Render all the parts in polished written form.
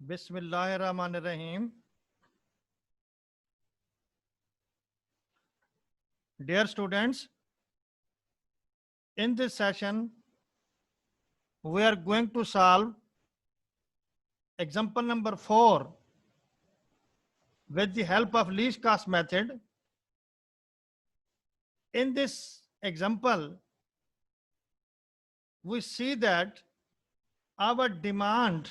Bismillahirrahmanirrahim. Dear students, in this session, we are going to solve example number 4 with the help of least cost method. In this example, we see that our demand,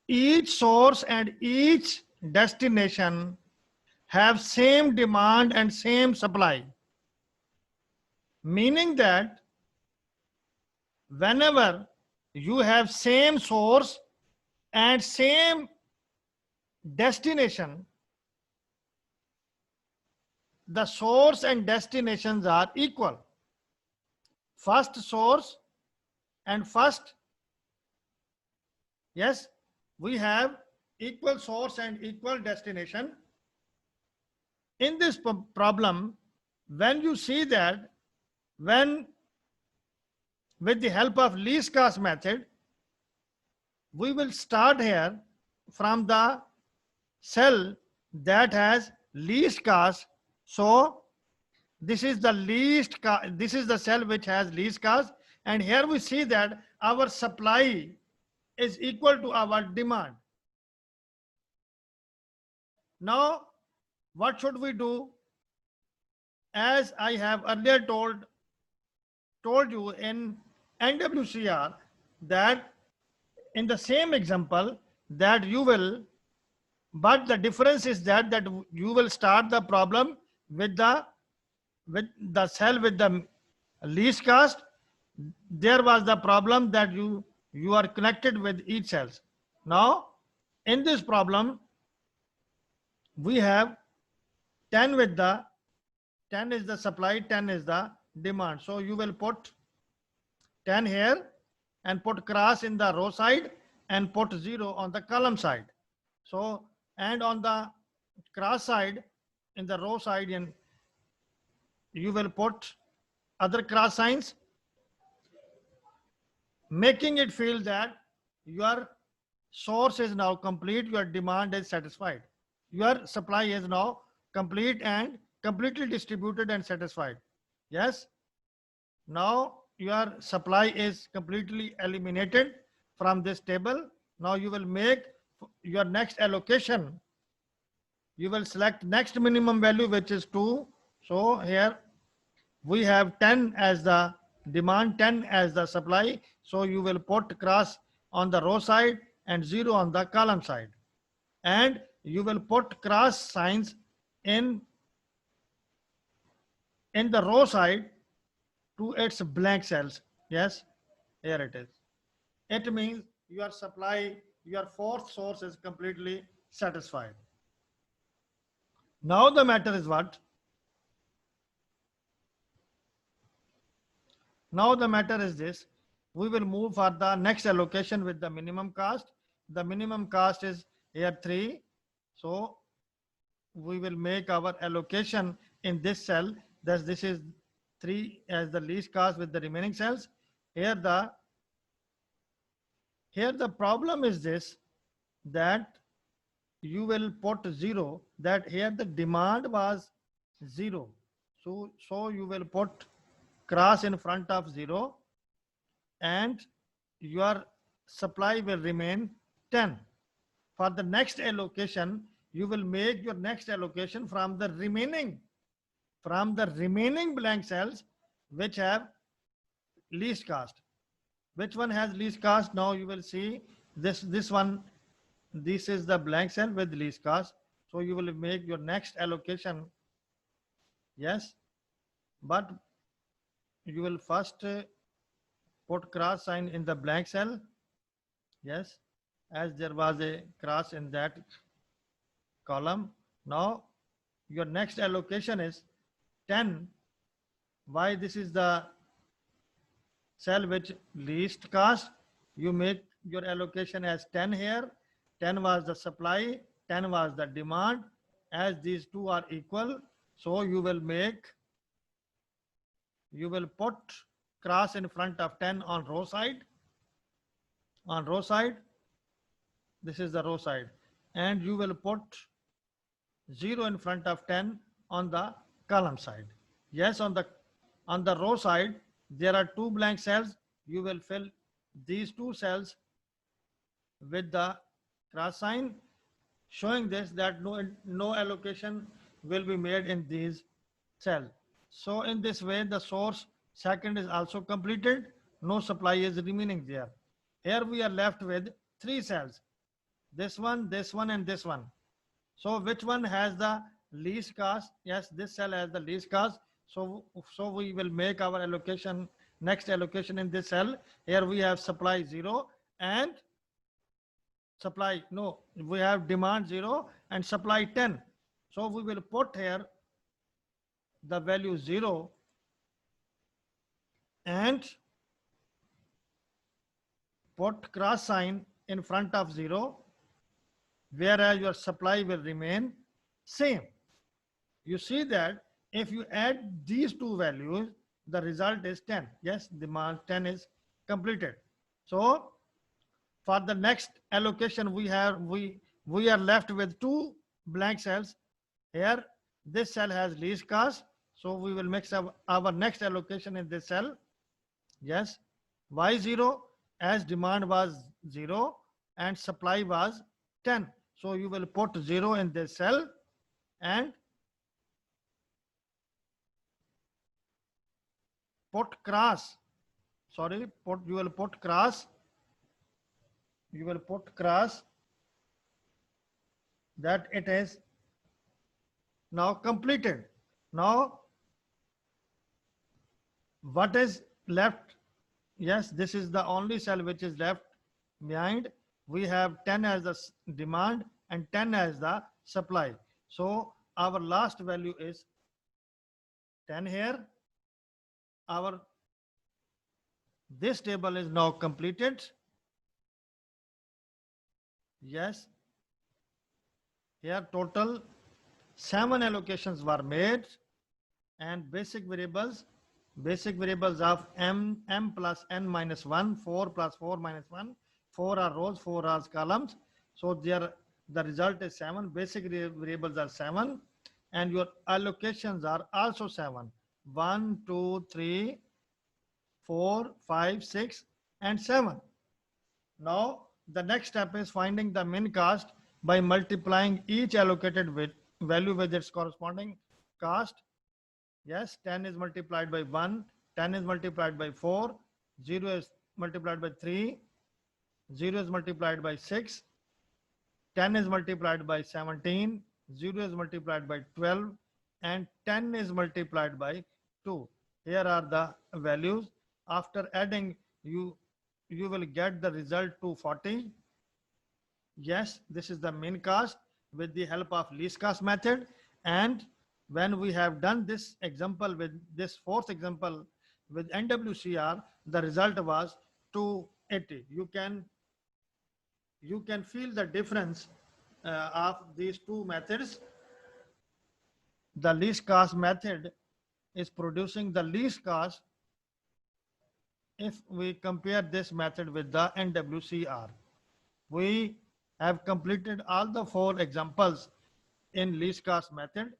each source and each destination have same demand and same supply, meaning that whenever you have same source and same destination, the source and destinations are equal. First source and first, yes, we have equal source and equal destination. In this problem, when you see that, when with the help of least cost method, we will start here from the cell that has least cost. So this is the least cost, this is the cell which has least cost, and here we see that our supply is equal to our demand. Now what should we do? As I have earlier told you in NWCR, that in the same example that you will, but the difference is that you will start the problem with the cell with the least cost. There was the problem that you are connected with each cells. Now in this problem we have 10 with the 10 is the supply, 10 is the demand. So you will put 10 here and put cross in the row side and put 0 on the column side. So, and on the cross side in the row side, and you will put other cross signs, making it feel that your source is now complete, your demand is satisfied, your supply is now complete and completely distributed and satisfied. Yes, now your supply is completely eliminated from this table. Now you will make your next allocation. You will select next minimum value, which is 2. So here we have 10 as the demand, 10 as the supply. So you will put cross on the row side and 0 on the column side. And you will put cross signs in the row side to its blank cells. Yes, here it is. It means your supply, your fourth source is completely satisfied. Now the matter is what? Now the matter is this. We will move for the next allocation with the minimum cost. The minimum cost is here 3. So we will make our allocation in this cell. Thus this is 3 as the least cost with the remaining cells. Here the problem is this, that you will put 0, that here the demand was 0. So you will put cross in front of 0 and your supply will remain 10. For the next allocation, you will make your next allocation from the remaining blank cells which have least cost. Which one has least cost? Now you will see this one. This is the blank cell with least cost. So you will make your next allocation. Yes, but you will first put cross sign in the blank cell. Yes, as there was a cross in that column. Now your next allocation is 10. Why? This is the cell which least cost. You make your allocation as 10 here. 10 was the supply, 10 was the demand. As these two are equal, so you will put cross in front of 10 on row side On row side, this is the row side, and you will put 0 in front of 10 on the column side. Yes, on the row side, there are two blank cells. You will fill these two cells with the cross sign, showing this that no allocation will be made in these cells. So in this way, the source second is also completed. No supply is remaining there. Here we are left with three cells. This one, and this one. So which one has the least cost? Yes, this cell has the least cost. So we will make our allocation, next allocation in this cell. Here we have supply 0 and supply, no, we have demand 0 and supply 10. So we will put here the value 0 and put cross sign in front of 0, whereas your supply will remain same. You see that if you add these two values, the result is 10. Yes, demand 10 is completed. So for the next allocation, we are left with two blank cells. Here, this cell has least cost, so we will mix up our next allocation in this cell. Yes, Y0, as demand was 0 and supply was 10. So you will put 0 in this cell and put cross. Sorry, you will put cross. You will put cross that it is now completed. Now, what is left? Yes, this is the only cell which is left behind. We have 10 as the demand and 10 as the supply. So our last value is 10 here. This table is now completed. Yes. Here total 7 allocations were made, and basic variables of m plus n minus 1, 4 plus 4 minus 1, 4 are rows, 4 are columns. So the result is 7. Basic variables are 7, and your allocations are also 7. 1, 2, 3, 4, 5, 6, and 7. Now the next step is finding the min cost by multiplying each allocated value with its corresponding cost. Yes, 10 is multiplied by 1, 10 is multiplied by 4, 0 is multiplied by 3, 0 is multiplied by 6, 10 is multiplied by 17, 0 is multiplied by 12, and 10 is multiplied by 2. Here are the values. After adding, you will get the result 240. Yes, this is the min cost with the help of least cost method. And when we have done this example with this fourth example with NWCR, the result was 280. You can feel the difference of these two methods. The least cost method is producing the least cost if we compare this method with the NWCR. We have completed all the 4 examples in least cost method.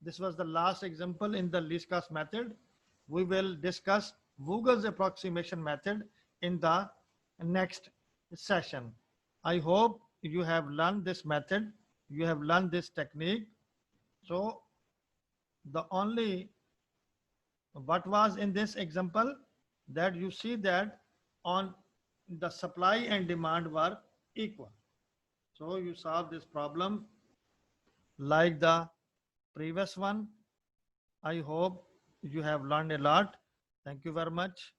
This was the last example in the least cost method. We will discuss Vogel's approximation method in the next session. I hope you have learned this method, you have learned this technique. So the only what was in this example, that you see that on the supply and demand were equal. So you solve this problem like the previous one. I hope you have learned a lot. Thank you very much.